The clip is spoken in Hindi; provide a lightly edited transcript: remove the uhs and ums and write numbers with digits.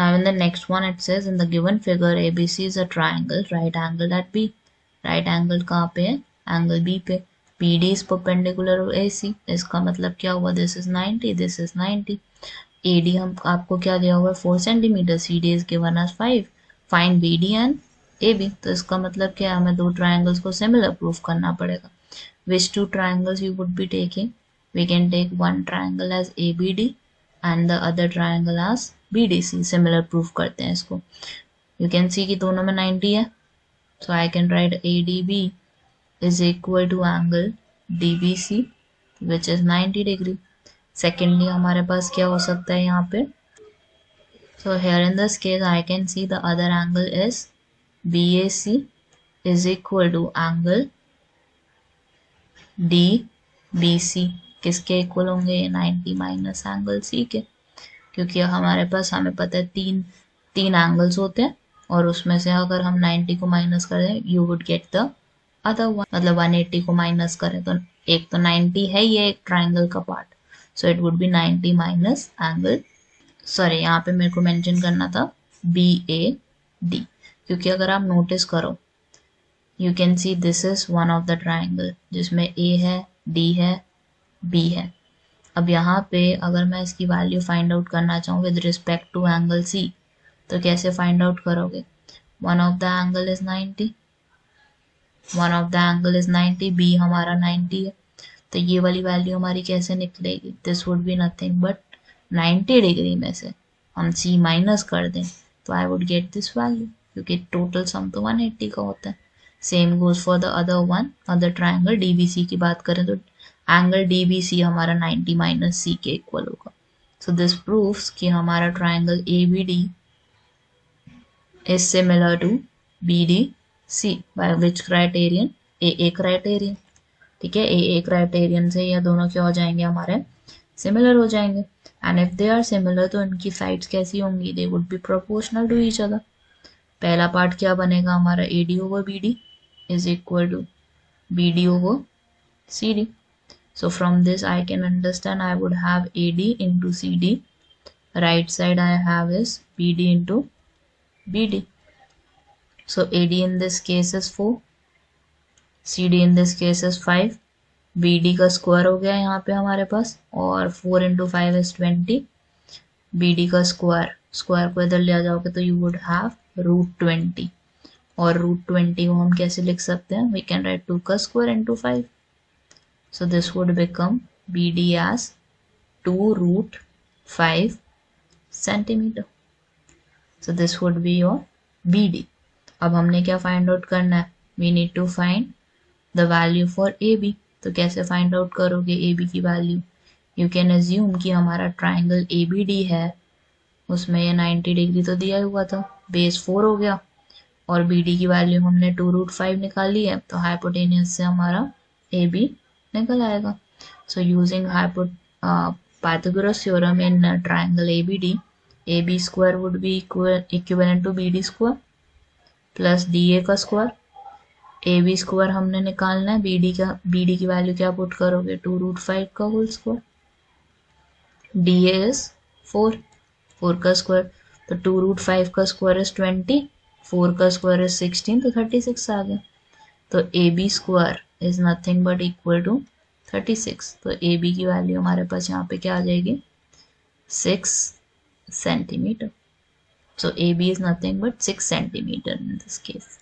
Now in the next one it says in the given figure ABC is a triangle right angled at B. Right angled कहाँ पे है? Angle B पे. PD is perpendicular to AC. इसका मतलब क्या हुआ? This is 90, this is 90. AD हम आपको क्या दिया हुआ है? 4 centimetre. CD is given as 5. Find BD and AB. तो इसका मतलब क्या है? हमें दो ट्राइंगल्स को सिमिलर प्रूफ करना पड़ेगा. Which two triangles you would be taking? We can take one triangle as ABD and the other triangle as BDC. Similar proof करते हैं इसको. You can see कि दोनों में 90 है. So I can write ADB is equal to angle DBC which is 90 degree. Secondly हमारे पास क्या हो सकता है यहाँ पे? So here in this case I can see the other angle is BAC is equal to angle DBC. किसके इक्वल होंगे? 90 माइनस एंगल सी के, क्योंकि हमारे पास हमें पता है तीन एंगल्स होते हैं और उसमें से अगर हम 90 को माइनस करें you would get the other one. मतलब 180 को माइनस करें तो एक तो 90 है ये एक ट्राइंगल का part. So it would be 90 minus angle, sorry यहाँ पे मेरे को मेंशन करना था BAD, क्योंकि अगर आप नोटिस करो you can see this is one of the triangle जिसमें A है, D है, B है. अब यहाँ पे अगर मैं इसकी वैल्यू फाइंड आउट करना चाहूँ with respect to angle C तो कैसे फाइंड आउट करोगे? One of the angle is 90, one of the angle is 90, B हमारा 90 है, तो ये वाली वैल्यू हमारी कैसे निकलेगी? This would be nothing but 90 degree में से हम C माइनस कर दें तो I would get this value, क्योंकि टोटल सम तो 180 का होता है. Same goes for the other one, other triangle DBC की बात करें तो एंगल DBC हमारा 90 माइनस C के इक्वल होगा. सो दिस प्रूव्स कि हमारा triangle ABD is similar to BDC by which criterion? AA criterion. ठीक है, AA क्राइटेरियन से ये दोनों क्या हो जाएंगे? हमारे सिमिलर हो जाएंगे. And if they are similar तो इनकी साइड्स कैसी होंगी? They would be proportional to each other. पहला पार्ट क्या बनेगा हमारा? AD over BD is equal to BD over CD. So from this I can understand I would have AD into CD. Right side I have is BD into BD. So AD in this case is 4, CD in this case is 5. BD का स्क्वायर हो गया यहाँ पे हमारे पास, और 4 into 5 is 20. BD का स्क्वायर को इधर ले जाओगे तो you would have √20, और √20 को हम कैसे लिख सकते हैं? We can write 2 का square into 5. So this would become BD as 2√5 centimeter. So this would be your BD. अब हमने क्या फाइंड आउट करना है? We need to find the value for AB. तो कैसे फाइंड आउट करोगे AB की वैल्यू? You can assume कि हमारा ट्राइंगल ABD है, उसमें ये 90 डिग्री तो दिया हुआ था, बेस 4 हो गया और BD की वैल्यू हमने 2√5 निकाली है, तो हाइपोटेनियस से हमारा AB निकल आएगा. So using Pythagoras theorem in triangle ABD, AB square would be equivalent to BD square plus DA का स्क्वायर. AB स्क्वायर हमने निकालना है, BD की वैल्यू क्या पुट करोगे? 2√5 का होल स्क्वायर. DA इज 4 का स्क्वायर, तो 2√5 का स्क्वायर इज 20, 4 का स्क्वायर इज 16, तो 36 आ गया. तो AB square is nothing but equal to 36. तो AB की वैल्यू हमारे पास यहाँ पे क्या आ जाएगी? 6 centimetre. So AB is nothing but 6 centimeter in this case.